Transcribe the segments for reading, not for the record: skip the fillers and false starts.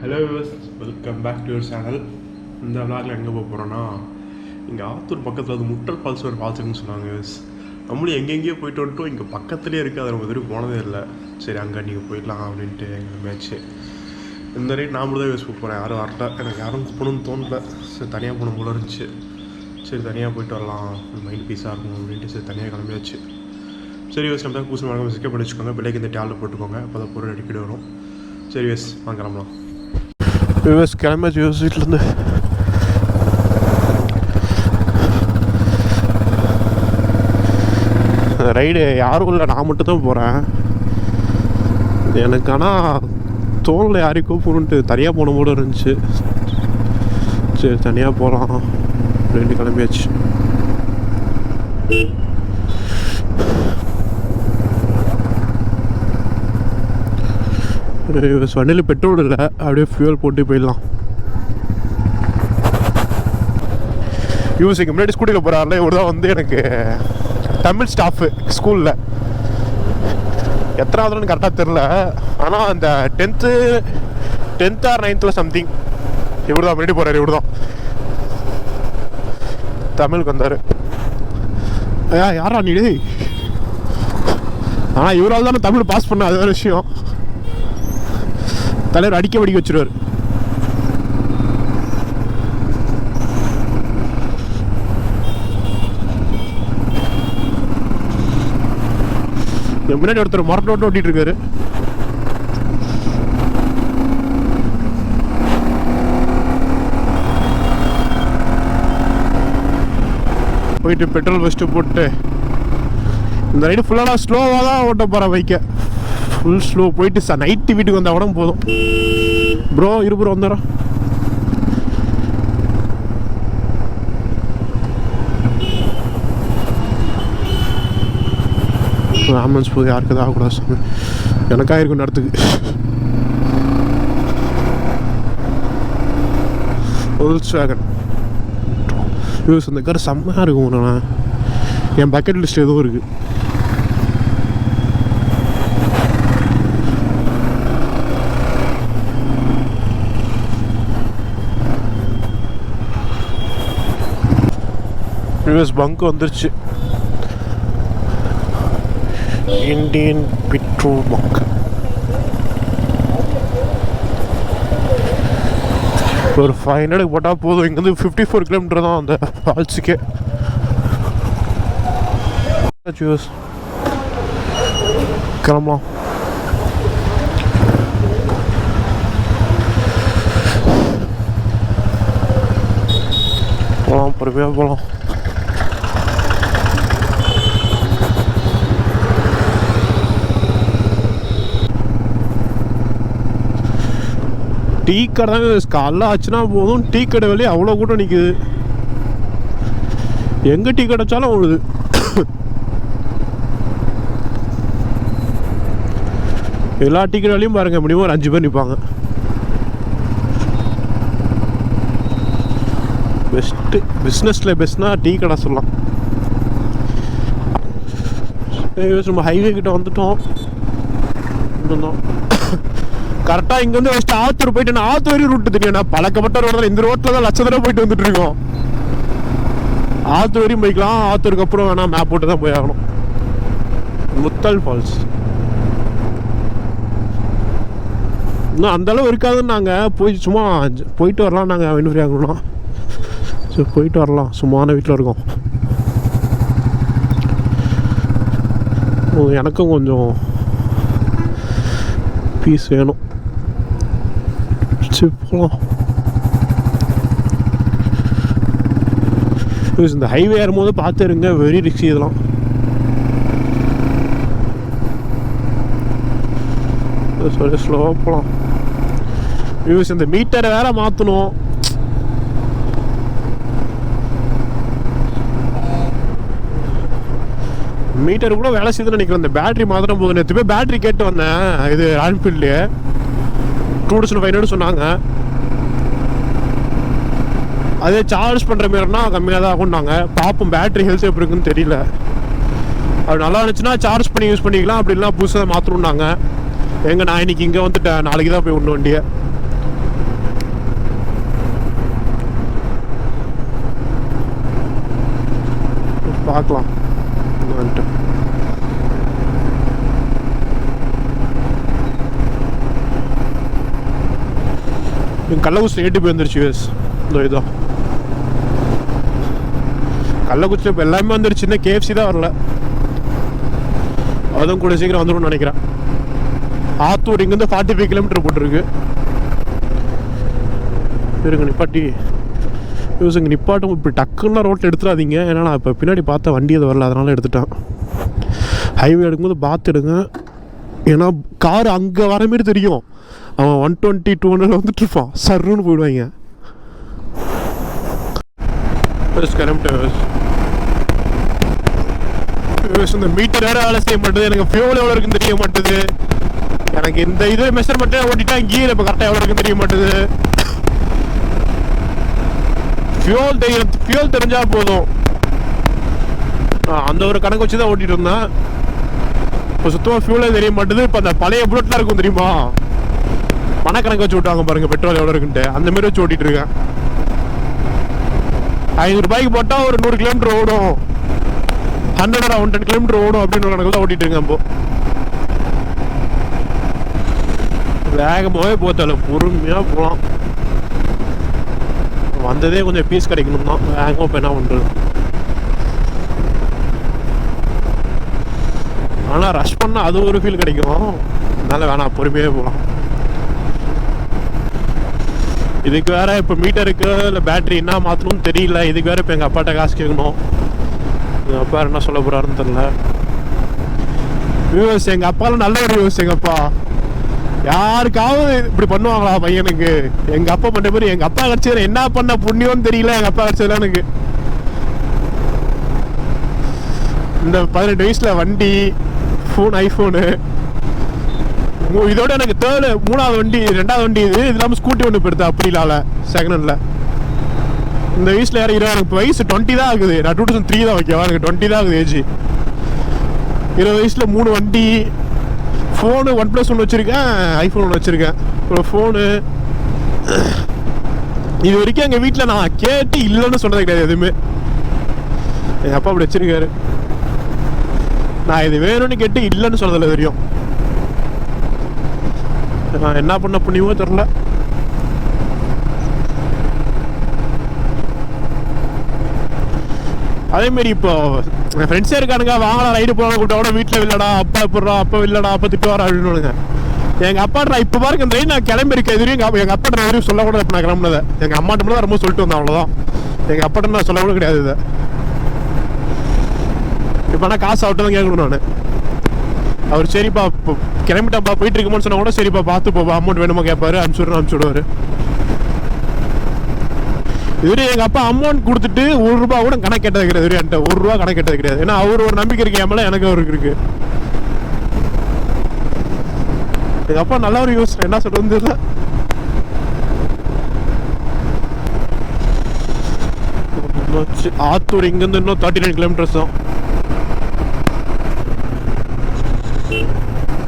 Hello welcome back to your channel. இந்த விளாகில் எங்கே போக போகிறோன்னா, இங்கே ஆத்தூர் பக்கத்தில் அது முட்டல் ஃபால்ஸ் ஒரு ஃபால்ஸ் இருக்குன்னு சொன்னாங்க. நம்மளும் எங்கெங்கேயோ போயிட்டு வந்துட்டோம், இங்கே பக்கத்துலேயே இருக்குது, அதை நம்ம எதுவும் போனதே இல்லை. சரி அங்கே நீங்கள் போயிடலாம் அப்படின்ட்டு எங்கள் மேட்ச்சு. இந்த ரேட் நான் மட்டும் தான் யூஸ் போகிறேன், யாரும் வரல, எனக்கு யாரும் கூப்பிடணும்னு தோணல. சரி தனியாக போகணும் போல இருந்துச்சு. சரி தனியாக போயிட்டு வரலாம், மைண்ட் பீஸாக இருக்கும் அப்படின்ட்டு சரி தனியாக கிளம்பியாச்சு. சரி யூஸ் நம்ம பூசி மறக்காம சிக்கப் பண்ணி வச்சுக்கோங்க, பிள்ளைக்கு இந்த டேலில் போட்டுக்கோங்க, அப்போ தான் பொருள் அடிக்கடி வரும். சரி யூஸ் வாங்க கிளம்பலாம். யூஎஸ் கிளம்பியாச்சு யூஎஸ் வீட்டிலேருந்து. ரைடு யாரும் இல்லை, நான் மட்டும் தான் போகிறேன். எனக்கு ஆனால் தோணில் யாரையும் கூப்பிடணுன்ட்டு தனியாக போன போல இருந்துச்சு. சரி தனியாக போகலாம் அப்படின்ட்டு கிளம்பியாச்சு. வண்டியில் பெட்ரோல் இல்லை, அப்படியே ஃபியூல் போட்டு போயிடலாம். யூஎஸ்க்கு முன்னாடி ஸ்கூட்டியில் போகிறாருல, இவர் தான் வந்து எனக்கு தமிழ் ஸ்டாஃபு ஸ்கூலில். எத்தனாவதுன்னு கரெக்டாக தெரில, ஆனால் அந்த 10th or 9th சம்திங் இவர் தான் முன்னாடி போகிறாரு. இவர் தான் தமிழுக்கு வந்தார். யாரா நீ? ஆனால் இவரால் தானே தமிழ் பாஸ் பண்ண, அது வேறு விஷயம். தலைவர் அடிக்க வடிக்க வச்சிருவார். முன்னாடி ஒருத்தர் மரத்தை ஓட்டு ஓட்டிட்டு இருக்காரு. போயிட்டு பெட்ரோல் ஃபஸ்ட்டு போட்டு இந்த ரைடு ஃபுல்லாக நான் ஸ்லோவாக தான் ஓட்ட போகிறேன். பைக்கை ஃபுல் ஸ்லோ போயிட்டு நைட்டு வீட்டுக்கு வந்தால் கூட போதும். ப்ரோ ப்ரோ வந்துடுறோம். ஆம்புலன்ஸ் போது யாருக்கு தான் ஆகக்கூடாது, எனக்காக இருக்கும் நேரத்துக்கு. Volkswagen யூஸ் அந்த கார் செம்மையாக இருக்கும். நான் என் பக்கெட் லிஸ்ட் எதுவும் இருக்குது. யூஎஸ் பங்க் வந்துருச்சு, இந்தியன் பெட்ரோல் பங்க். ஒரு 500 போட்டால் போதும். இங்கேருந்து 54 கிலோமீட்டர் தான் அந்த ஃபால்ஸுக்கே. யூஎஸ் கிளம்பலாம். போகலாம், பொறுமையாக போகலாம். டீ கடை தான் காலைல ஆச்சுன்னா போதும், டீ கடை வெளியே அவ்வளோ கூட்டம் நிற்குது. எங்கே டீ கடைச்சாலும் ஓடுது. எல்லா டீ கடையிலையும் பாருங்கள், மினிமம் ஒரு 5 பேர் நிற்பாங்க. பெஸ்ட்டு பிஸ்னஸில் பெஸ்ட்னா டீ கடை சொல்லலாம். நம்ம ஹைவே கிட்ட வந்துட்டோம். கரெக்டாக இங்கே வந்து ஃபஸ்ட்டு ஆத்தூர் போயிட்டு, நான் ஆத்தூர் வரையும் ரூட்டு தெரியும். நான் பழக்கப்பட்ட ரோடு, இந்த ரோட்டில் தான் லட்ச தடவை போயிட்டு வந்துட்டு இருக்கோம். ஆத்தூர் வரையும் போய்க்கலாம், ஆத்தூருக்கு அப்புறம் வேணால் மேப் போட்டு தான் போய் ஆகணும். முட்டல் ஃபால்ஸ் இன்னும் அந்தளவு இருக்காதுன்னு நாங்கள் போய் சும்மா போயிட்டு வரலாம். நாங்கள் வெண்ணுஃப்ரீ ஆகணும்னா சரி போயிட்டு வரலாம், சும்மான வீட்டில் இருக்கோம். எனக்கும் கொஞ்சம் பீஸ் வேணும். சரி போகலாம். இந்த ஹைவே ஏறும்போது பார்த்துருங்க, வெரி ரிஸ்க் இதெல்லாம். சரி ஸ்லோவாக போகலாம். யூஸ் இந்த மீட்டரை வேற மாற்றணும். மீட்டர் கூட வேலை செய்து நினைக்கிறேன். இந்த பேட்டரி மாத்திரம் போகுது. நேற்று போய் பேட்டரி கேட்டு வந்தேன், இது ராயல்ஃபீல்ட்லேயே 2500 சொன்னாங்க. அதே சார்ஜ் பண்ணுற மாரினா கம்மியாக தான் ஆகும்னாங்க. பார்ப்போம் பேட்டரி ஹெல்த் எப்படி இருக்குன்னு தெரியல. அது நல்லா இருந்துச்சுன்னா சார்ஜ் பண்ணி யூஸ் பண்ணிக்கலாம், அப்படி இல்லைனா புதுசாக மாற்றணுன்னாங்க. எங்கே நான் இன்றைக்கி இங்கே வந்துட்டேன், நாளைக்கு தான் போய் விடணும் வண்டியை. பார்க்கலாம் வந்துட்டு. கள்ளக்குறிச்சி ஏடிபி வந்துருச்சு யூஎஸ். இதோ கள்ளக்குறிச்சி இப்போ எல்லாமே வந்துருச்சு. இன்னும் கேஎஃப்சி தான் வரல. அதுவும் கூட சீக்கிரம் வந்துடும் நினைக்கிறேன். ஆத்தூர் இங்கேருந்து 45 கிலோமீட்டர் போட்டிருக்கு. இருங்க நிப்பாட்டி யூஸ் இங்கே நிப்பாட்டும். இப்போ டக்குன்னா ரோட்டில் எடுத்துடாதீங்க. ஏன்னா நான் இப்போ பின்னாடி பார்த்தா வண்டி அது வரல, அதனால எடுத்துட்டேன். ஹைவே எடுக்கும்போது பார்த்து எடுங்க. ஏன்னா கார் அங்கே வர மாரி தெரியும். அவன் 120 200 வந்துட்டு இருப்பான், சர்ன்னு போயிடுவாங்க. இந்த மீட்டர் வேற வேலை செய்ய மாட்டேது. எனக்கு ஃபியூல் எவ்வளோ இருக்குன்னு தெரிய மாட்டேது. எனக்கு இந்த இது மெஷர்மெண்ட்டே ஓட்டிட்டா கீர் இப்போ கரெக்டாக எவ்வளோ இருக்குன்னு தெரிய மாட்டேது. ஃபியூல் தெரிஞ்சா போதும். அந்த ஒரு கணக்கு வச்சு தான் ஓட்டிட்டு இருந்தேன். இப்போ சுத்தமாக ஃபியூலே தெரிய மாட்டேது. இப்போ அந்த பழைய புல்லட்லாம் இருக்கும் தெரியுமா, மனக்கணக்கு வச்சு விட்டாங்க பாருங்க பெட்ரோல் எவ்வளோ இருக்குன்ட்டு. அந்த மாதிரி வச்சு ஓட்டிட்டு இருக்கேன். 500 ரூபாய்க்கு போட்டால் ஒரு 100 கிலோமீட்டர் ஓடும், 100 or 110 கிலோமீட்டர் ஓடும் அப்படின்னு ஒரு கணக்கு தான் ஓட்டிட்டு இருக்கேன். இப்போ வேகமாகவே போத்தால பொறுமையாக போகலாம். வந்ததே கொஞ்சம் பீஸ் கிடைக்கணும் தான். வேகமாக இப்போ என்ன பண்ணுறது. ஆனால் ரஷ் பண்ணால் அது ஒரு ஃபீல் கிடைக்கும். அதனால வேணாம், பொறுமையாக போகலாம். இதுக்கு வேற இப்போ மீட்டருக்கு இல்லை பேட்டரி என்ன மாற்றணும்னு தெரியல. இதுக்கு வேற இப்போ எங்கள் அப்பாட்ட காசு கேட்கணும். எங்கள் அப்பா என்ன சொல்ல போகிறாருன்னு தெரில. வியூவர்ஸ், எங்கள் அப்பாலாம் நல்ல ஒரு வியூவர்ஸ். எங்கள் அப்பா யாருக்காவது இப்படி பண்ணுவாங்களா பையனுக்கு? எங்கள் அப்பா பண்ண மாதிரி எங்கள் அப்பா கிடச்சது என்ன பண்ண புண்ணியம்னு தெரியல. எங்கள் அப்பா கிடச்சதுல எனக்கு இந்த 18 வயசில் வண்டி, ஃபோன், ஐஃபோனு, இதோட எனக்கு மூணாவது வண்டி, 2வது வண்டி இது இல்லாமல் ஸ்கூட்டி ஒன்று போயிருந்தேன் அப்படி இல்லாத செகண்ட் ஹேண்டில். இந்த வயசில் யாரும் எனக்கு வயசு 20 தான் ஆகுது. நான் 2003 தான் வைக்கவா, எனக்கு 20 தான் ஆகுது ஏஜ். 20 வயசில் 3 வண்டி, ஃபோனு OnePlus 1 வச்சுருக்கேன், ஐஃபோன் 1 வச்சுருக்கேன். அப்புறம் ஃபோனு இது வரைக்கும் எங்கள் வீட்டில் நான் கேட்டு இல்லைன்னு சொன்னது கிடையாது எதுவுமே. எங்கள் அப்பா அப்படி வச்சுருக்காரு. நான் இது வேணும்னு கேட்டு இல்லைன்னு சொன்னதில்லை தெரியும். நான் என்ன பண்ண புண்ணியமோ தெரில. அதேமாரி இப்போ என் ஃப்ரெண்ட்ஸே இருக்கானுங்க, வாங்கலாம் ரைடு போகலாம் கூட்டோட. வீட்டில் இல்லைடா, அப்பா எப்படா, அப்பா இல்லைடா, அப்பா திட்டுவாரா அப்படின்னு. எங்கள் அப்பாட்ரா இப்போ பாருங்க இந்த ரைடு நான் கிளம்பியிருக்கேன். இதுவரையும் எங்கள் அப்பாட்ட நான் எதுவும் சொல்லக்கூடாது. இப்போ நான் கிளம்புனதை எங்கள் அம்மாட்ட மட்டும் தான் ரொம்ப சொல்லிட்டு வந்தேன், அவ்வளோதான். எங்கள் அப்பாட்ட நான் சொல்ல கூட கிடையாது இதை. இப்போ ஆனால் காசு ஆகட்டும் தான் கேட்கணும் நான். அவர் சரிப்பா இப்போ கிளம்பிட்டாப்பா போயிட்டு இருக்குமோன்னு சொன்னா கூட சரிப்பா பார்த்து போப்பா, அமௌண்ட் வேணுமா கேட்பாரு, அனுப்பிச்சு விடுவாரு. இதுவரை எங்கள் அப்பா அமௌண்ட் கொடுத்துட்டு 1 ரூபா கூட கணக்கு கேட்டது கிடையாது. இதுவரை என்கிட்ட 1 ரூபா கணக்கு கேட்டது கிடையாது. ஏன்னா அவர் ஒரு நம்பிக்கை இருக்கு என் மேலே, எனக்கு அவருக்கு இருக்கு. எங்கள் அப்பா நல்லா ஒரு யூஸ், என்ன சொல்றது தெரியல. ஆத்தூர் இங்கேருந்து இன்னும் 39 கிலோமீட்டர்ஸ் தான்.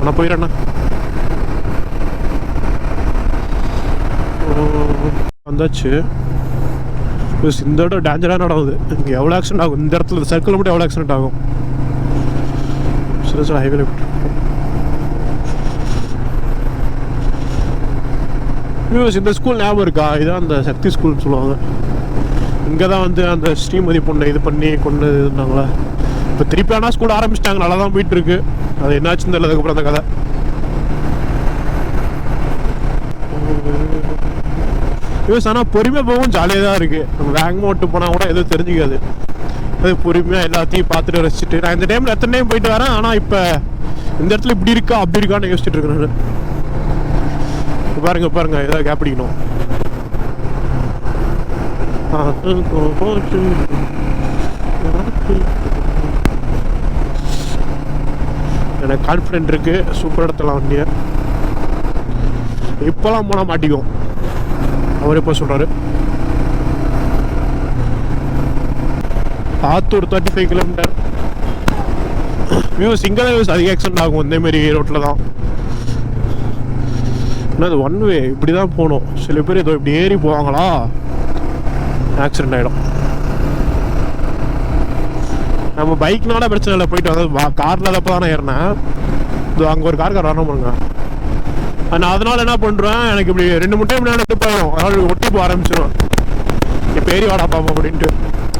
நான் போயிடறேண்ணா. வந்தாச்சு. இந்த இடம் டேஞ்சராக நடக்குது. இங்கே எவ்வளோ ஆக்சிடென்ட் ஆகும் இந்த இடத்துல, இந்த சர்க்கிள் மட்டும் எவ்வளோ ஆக்சிடென்ட் ஆகும். சில சில ஹைவேல இந்த ஸ்கூல் ஞாபகம் இருக்கா? இதான் அந்த சக்தி ஸ்கூல்னு சொல்லுவாங்க. இங்கே தான் வந்து அந்த ஸ்ரீமதி பொண்ணை இது பண்ணி கொண்டு இருந்தாங்களே. இப்போ திருப்பி ஆனால் ஸ்கூல் ஆரம்பிச்சிட்டாங்க, நல்லா தான் போயிட்டு இருக்கு. அது என்னாச்சுன்னு தெரியல அதுக்கப்புறம் அந்த கதை. ஆனால் பொறுமையாக போகவும் ஜாலியாக தான் இருக்குது. நம்ம வேகமாக ஓட்டு போனால் கூட எதுவும் தெரிஞ்சுக்காது. அது பொறுமையாக எல்லாத்தையும் பார்த்துட்டு ரசிச்சுட்டு. நான் இந்த டைமில் எத்தனை டைம் போயிட்டு வரேன். ஆனால் இப்போ இந்த இடத்துல இப்படி இருக்கா அப்படி இருக்கான்னு யோசிச்சுட்டு இருக்கேன் நான். பாருங்க ஏதாவது கேப் பிடிக்கணும். எனக்கு கான்ஃபிடென்ட் இருக்கு, சூப்பர் இடத்துலாம் வண்டியை இப்போலாம் போனால் மாட்டிக்கும். அவர் எப்போ சொல்கிறாரு ஆத்தூர் 35 கிலோமீட்டர். வியூஸ் இங்கே தான் வியூஸ் அதிக ஆக்சிடென்ட் ஆகும் இந்தமாரி ரோட்டில் தான். ஆனால் அது 1 வே இப்படி தான் போகணும். சில பேர் ஏதோ இப்படி ஏறி போவாங்களா, ஆக்சிடென்ட் ஆகிடும். நம்ம பைக்னால பிரச்சனை இல்லை, போயிட்டு வந்து காரில் அப்போ தானே ஏறினேன். இது அங்கே ஒரு கார் வரணும் பண்ணுங்க. நான் அதனால என்ன பண்ணுறேன், எனக்கு இப்படி 2-3 டைம் நான் போயிடும், அதனால ஒட்டி போக ஆரம்பிச்சிடுவேன். இப்போ ஏறி வாடா பாப்போம் அப்படின்ட்டு.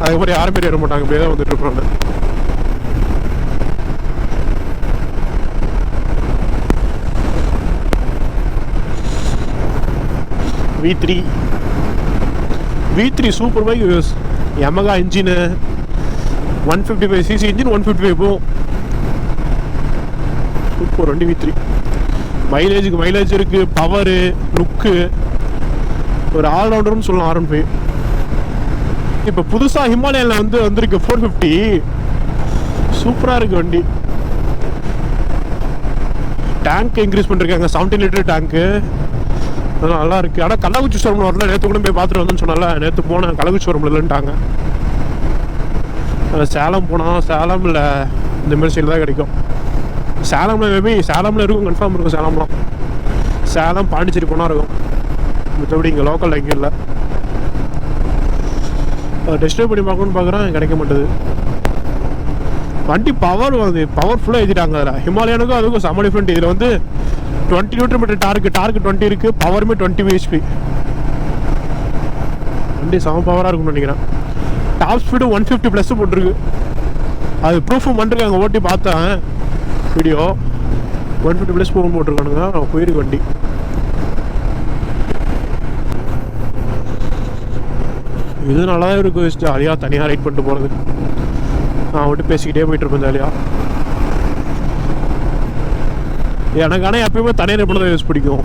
அதுக்கப்புறம் யாருமே ஏற மாட்டாங்க, இப்படியே தான் வந்துட்டு இருப்பேன். V3 super bike. Yamaha engine 155cc engine, 155 போகும். சூப்பர் வண்டி V3. மைலேஜ் இருக்கு, பவரு, லுக்கு, ஒரு ஆல்ரவுண்டர்னு சொல்லலாம் R15. இப்போ புதுசாக ஹிமாலயனில் வந்திருக்கு 450. சூப்பராக இருக்கு வண்டி. டேங்க் இன்க்ரீஸ் பண்ணிருக்காங்க, 17 லிட்டர் டேங்க்கு. அதெல்லாம் நல்லா இருக்குது. ஆனால் கள்ளக்குறிச்சி ஷோரூமில் வரல, நேற்று கூட போய் பார்த்துட்டு வந்தேன்னு சொன்னால. நேற்று போனேன், கள்ளக்குறிச்சி ஷோரூமில் இல்லைன்ட்டாங்க. சேலம் போனால் சேலம் இல்லை, இந்தமாரி சைடில் தான் கிடைக்கும். சேலமில் மேபி சேலமில் இருக்கும், கன்ஃபார்ம் இருக்கும். சேலம்லாம் சேலம் பாண்டிச்சேரி போனால் இருக்கும், மற்றபடி இங்கே லோக்கல் எங்கே இல்லை. டெஸ்ட் பண்ணி பார்க்கணுன்னு பார்க்குறேன், கிடைக்க மாட்டேது. வண்டி பவர்ஃபுல்லாக ஏற்றிட்டாங்க. அதில் ஹிமாலயனுக்கும் அதுக்கும் செம்ம டிஃப்ரெண்ட். இதில் 20 Nm டார்க்கு 20 இருக்குது, பவருமே 20 bhp. வண்டி செம பவராக இருக்கும்னு நினைக்கிறேன். டாப் ஸ்பீடு 150+ போட்டிருக்கு. அது ப்ரூஃபும் பண்ணிருக்காங்க, ஓட்டி பார்த்தேன் வீடியோ. 150+ போகும் போட்டிருக்கானுங்க. போயிருக்கு வண்டி. இது நல்லா தான் இருக்கும், ஜாலியாக தனியாக ரைட் பண்ணிட்டு போகிறது. நான் மட்டும் பேசிக்கிட்டே போயிட்டு இருப்பேன் ஜாலியாக. எனக்கு ஆனால் எப்பயுமே தனியாக ரைட் பண்ண தான் யூஸ் பிடிக்கும்.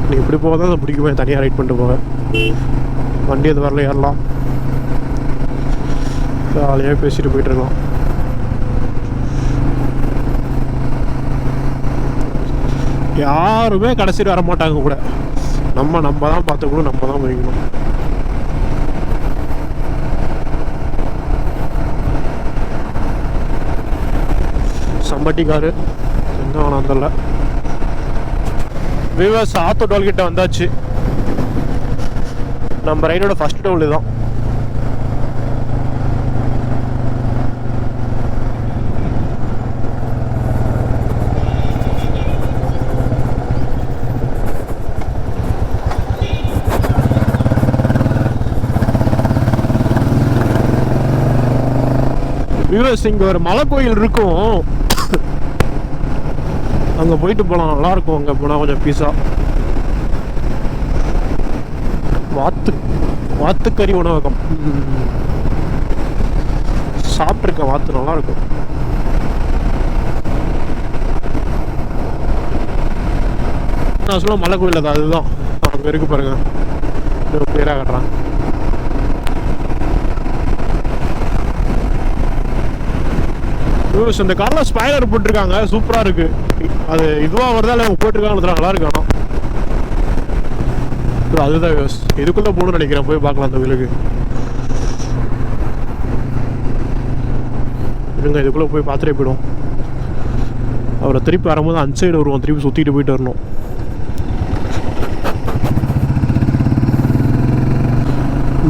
நீ இப்படி போக தான் பிடிக்குமே, தனியாக ரைட் பண்ணிட்டு போக. வண்டி அது வரல, ஏறலாம், ஜாலியாக பேசிட்டு போயிட்டு இருக்கலாம். யாருமே கடைசியில் வர மாட்டாங்க கூட. நம்ம தான் பார்த்துக்கணும், நம்ம தான் போய்க்கணும். சம்பட்டி காரு எங்கே வேணாம் தெரில. வியூவர்ஸ், ஆத்தோ டோல்கிட்ட வந்தாச்சு. நம்ம ரைடோட ஃபர்ஸ்ட் டோல் இதுதான். வியூவர்ஸ், இங்கே ஒரு மலை கோயில் இருக்கும், அங்கே போயிட்டு போகலாம், நல்லாயிருக்கும். அங்கே போனால் கொஞ்சம் பீஸாக வாத்துக்கறி உணவகம் சாப்பிட்ருக்கேன். வாத்து நல்லாயிருக்கும். நான் சொல்ல மலை கோயில் தான், அதுதான் அங்கே இருக்கு பாருங்க. கிளியராக கட்டுறான். இந்த காரில் ஸ்பாய்லர் போட்டிருக்காங்க, சூப்பராக இருக்கு. அது இதுவாக வருதா இல்லை போட்டிருக்காங்க, நல்லா இருக்கு. ஆனால் அதுதான் இதுக்குள்ளே போகணும்னு நினைக்கிறேன், போய் பார்க்கலாம் அந்த வீலுக்கு. இருங்க, இதுக்குள்ளே போய் பார்த்துட்டே போயிடும். அவரை திருப்பி வரும்போது அந்த சைடு வருவோம், திருப்பி சுற்றிட்டு போயிட்டு வரணும்.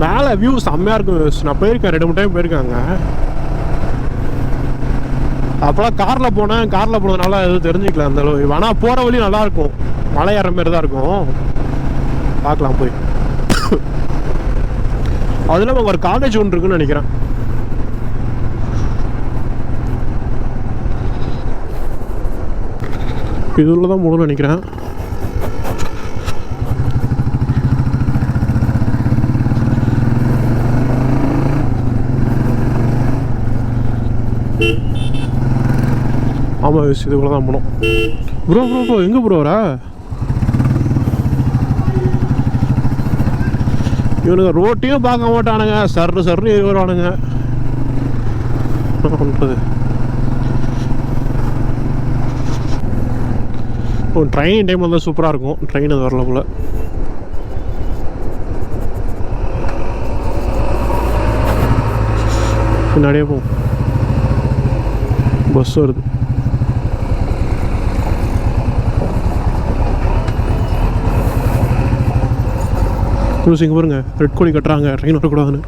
மேலே வியூ செம்மையாக இருக்கும். நான் போயிருக்கேன், 2-3 டைம் போயிருக்காங்க. அப்போலாம் காரில் போனதுனால எதுவும் தெரிஞ்சுக்கலாம் அந்த அளவு. ஆனால் போகிற வழி நல்லாயிருக்கும், மலை ஏற மாரி தான் இருக்கும். பார்க்கலாம் போய். அது இல்லாமல் ஒரு காலேஜ் ஒன்று இருக்குன்னு நினைக்கிறேன். இதுல தான் போகணும்னு நினைக்கிறேன். ஆமாம், இதுக்குள்ள தான் போகணும். ப்ரோ எங்கே ப்ரோ வர? இவனுங்க ரோட்டையும் பார்க்க மாட்டானுங்க, சர்னு ஏறி வருவானுங்க. என்ன பண்ணுறது? ட்ரெயின் டைம் வந்தால் சூப்பராக இருக்கும். ட்ரெயின் அது வரல போல். பின்னாடியே போகும், பஸ் வருது. இங்கே பாருங்க, ரெட் கோழி கட்டுறாங்க, ட்ரெயின் வரக்கூடாதுன்னு.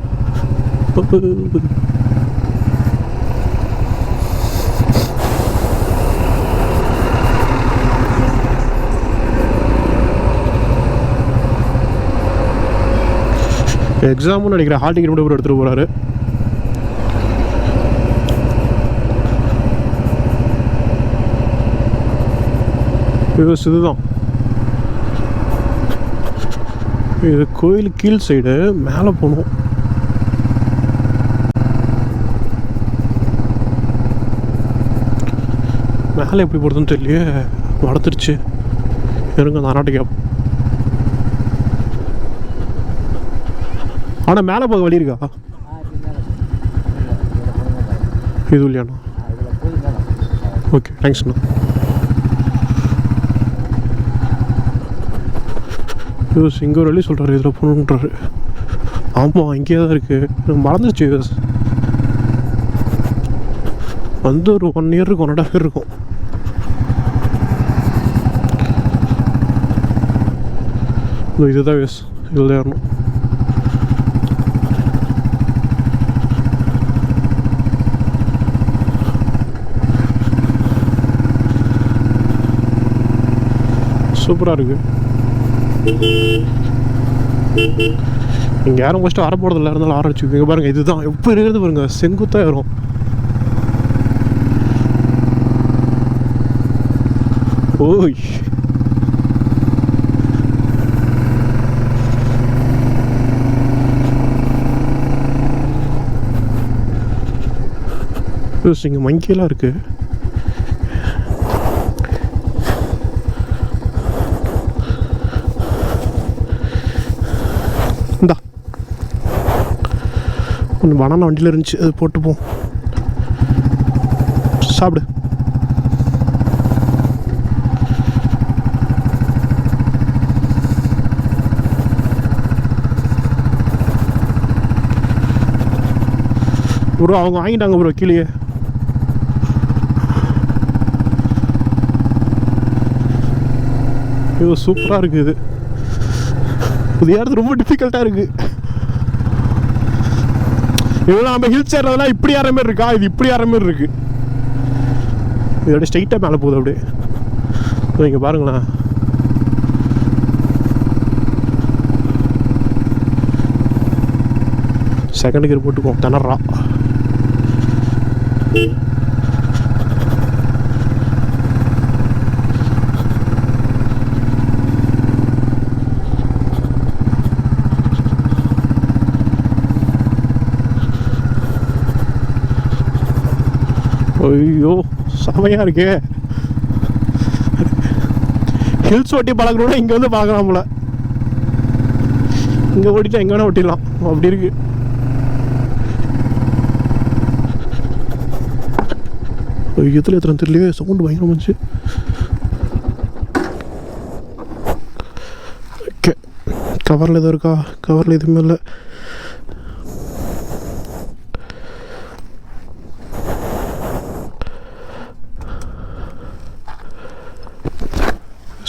எக்ஸாம்னு நினைக்கிறேன். ஹால் டிக்கெட் மட்டும் எடுத்துகிட்டு போகிறாரு. இதுதான் இது கோயில் கீழ் சைடு மேலே போகணும். மேலே எப்படி போகிறதுன்னு தெரியலையே, வளர்த்துருச்சு. இருங்க அந்த அண்ணாட்ட கேப். ஆனால் மேலே போக வழி இருக்கா? இது இல்லையாண்ணா? ஓகே, தேங்க்ஸ்ண்ணா. யூஸ் இங்கே ஒரு வழி சொல்கிறாரு, இதில் போகணுன்றாரு. ஆமாம், இங்கே தான் இருக்குது, மறந்துச்சு. யூஸ் வந்து ஒரு 1 இயர் இருக்கும், 1.5 இயர் இருக்கும். இதுதான் யூஸ், இதில் தான் ஏறணும். சூப்பராக இருக்குது. இங்கே யாரும் ஃபஸ்ட்டு வர போகிறதில்ல, இருந்தாலும் ஆரம்பிச்சுக்கோங்க. பாருங்கள், இதுதான் எப்போ இருக்கிறது பாருங்கள், செங்குத்தாக ஏறும். ஓய், இங்கே மங்கியெல்லாம் இருக்குது. இந்தா கொஞ்சம் பனானா வண்டியில் இருந்துச்சு, அது போட்டுப்போம். சாப்பிடு. ப்ரோ அவங்க வாங்கிட்டாங்க ப்ரோ கீழே. இது சூப்பராக இருக்குது. இது ஏறது ரொம்ப டிஃபிகல்ட்டாக இருக்குது. இவ்வளோ நம்ம ஹில்ஸ் ஏறதெல்லாம் இப்படி ஏற மாதிரி இருக்கா? இது இப்படி ஏற மாதிரி இருக்குது. இதோட ஸ்ட்ரைட்டாக மேலே போகுது அப்படியே. இங்கே பாருங்களேன். செகண்ட் கியர் போட்டுக்குவோம், திணறா. ஐயோ செமையாக இருக்கே. ஹில்ஸ் ஓட்டி பழகணும்னா இங்கே வந்து பார்க்கலாம்ல. இங்கே ஓட்டிட்டா எங்கே வேணால் ஓட்டிடலாம், அப்படி இருக்கு. எதில் எத்தனை தெரியலையே, சவுண்டு பயங்கரம் வந்துச்சு. ஓகே, கவரில் எதுவும் இருக்கா? கவரில் எதுவுமே இல்லை.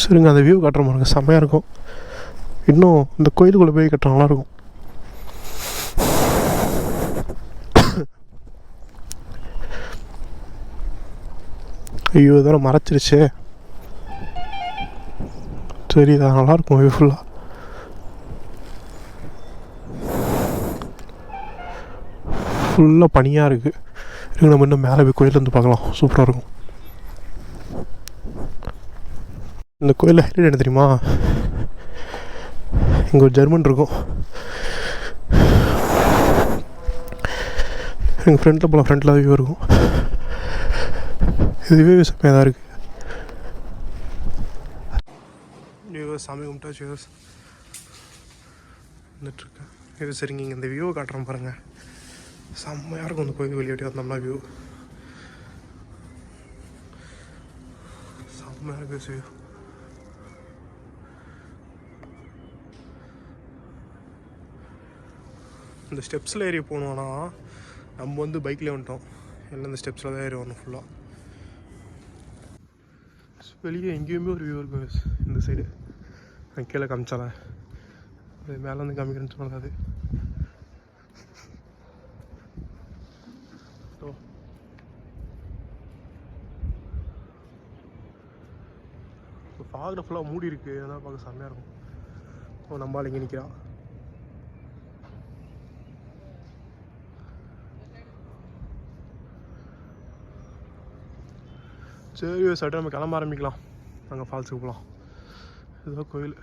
சரிங்க, அந்த வியூ காட்டுற பாருங்க, செம்மையாக இருக்கும். இன்னும் இந்த கோயிலுக்குள்ளே போய் கட்டுற நல்லாயிருக்கும். ஐயோ, இதெல்லாம் மறைச்சிருச்சு. சரி, இதான் நல்லாயிருக்கும் வியூ ஃபுல்லாக. ஃபுல்லாக பனியாக இருக்குது. இருக்கு, நம்ம இன்னும் மேலே போய் கோயிலேருந்து பார்க்கலாம், சூப்பராக இருக்கும். இந்த கோயிலில் ஹைலைட் என்ன தெரியுமா? இங்கே ஒரு ஜெர்மன் இருக்கும். எங்கள் ஃப்ரெண்டில் போகலாம், ஃப்ரெண்டில் வியூ இருக்கும். இதுவே செம்மையாக தான் இருக்குது. சாமி கும்பிட்டாச்சு வந்துட்டுருக்கேன். இது சரிங்க, இங்கே இந்த வியூவை காட்டுறேன் பாருங்கள், செம்மையாக இருக்கும். இந்த கோயில் வெளியே வந்தோம்னா வியூ செம்மையாக இருக்குது. வியூ இந்த ஸ்டெப்ஸில் ஏறி போகணுன்னா நம்ம வந்து பைக்கில் வந்துட்டோம், எல்லாம் இந்த ஸ்டெப்ஸில் தான் ஏறி வரணும் ஃபுல்லாக. வெளியே எங்கேயுமே ஒரு வியூ இருக்கும். இந்த சைடு நான் கீழே காமிச்சால, அது மேலே வந்து காமிக்கிறேன்னு சொன்னது. அது ஃபாகில் ஃபுல்லாக மூடி இருக்கு, அதனால் பார்க்க செம்மையாக இருக்கும். ஓ நம்மளால் இங்கே நிற்கிறான். சரி சட்டு நம்ம கிளம்ப ஆரம்பிக்கலாம். நாங்கள் ஃபால்ஸுக்கு போகலாம். இதுதான் கோயில்.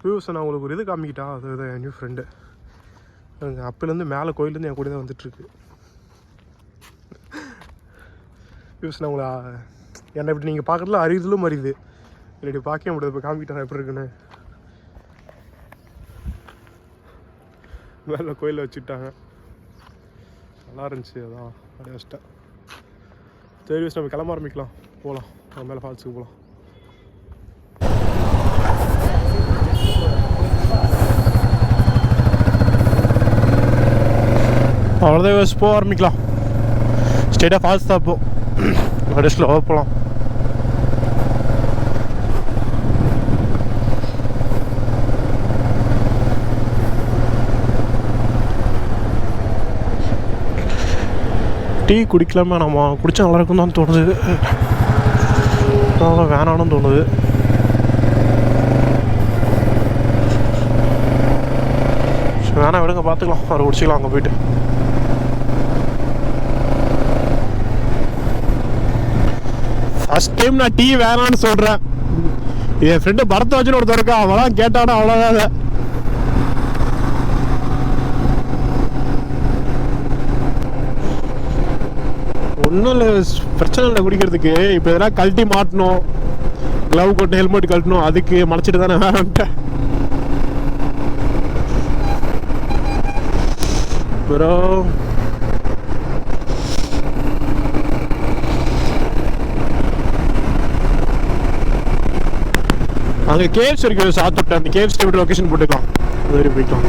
வியூஸ் நான் உங்களுக்கு ஒரு இது காமிக்கிட்டா, அது என் நியூ ஃப்ரெண்டு. எனக்கு அப்போலேருந்து மேலே கோயிலேருந்து என் கூட தான் வந்துட்டுருக்கு. வியூஸ் நான் உங்களை என்னை இப்படி நீங்கள் பார்க்குறதுல அறியதிலும் அறியுது, இப்படி பார்க்க முடியாது. இப்போ காமிக்கிட்டேன் எப்படி இருக்குன்னு. மேலே கோயிலில் வச்சுட்டாங்க, நல்லா இருந்துச்சு. அதான் அப்படியே வச்சிட்டேன். சரி வியூஸ் நம்ம கிளம்ப ஆரம்பிக்கலாம், போகலாம். நம்ம மேலே ஃபால்ஸுக்கு போகலாம். அவ்வளோதான் யோசி போக ஆரம்பிக்கலாம். ஸ்ட்ரெயிட்டாக ஃபால்ஸ் தான் இப்போ. அப்படியே ஸ்லோவாக போகலாம். டீ குடிக்கலாமா? நம்ம குடித்தா நல்லாயிருக்கும் தான் தோணுது, அதனால் வேணான்னு தோணுது. வேணாம் விடுங்க, பார்த்துக்கலாம். அவரை குடிச்சிக்கலாம் அங்கே போய்ட்டு. ஃபஸ்ட் டைம் நான் டீ வேணான்னு சொல்கிறேன். என் ஃப்ரெண்டு பரத்தை வச்சுன்னு ஒருத்தர் இருக்கா, அவளாம் கேட்டானா அவ்வளோதான். ஒன்றும் இல்லை, பிரச்சனை இல்லை குடிக்கிறதுக்கு. இப்போ இதெல்லாம் கழட்டி மாட்டணும், க்ளவ் கொட்டு ஹெல்மெட் கழட்டணும், அதுக்கு மறைச்சிட்டு தானே வேணான்ட்டேன். அப்புறம் அங்கே கேவ்ஸ் இருக்கு, சாத்துட்டேன். அந்த கேவ்ஸ் எப்படி லொக்கேஷன் போட்டுக்கலாம், அது போய்க்கலாம்.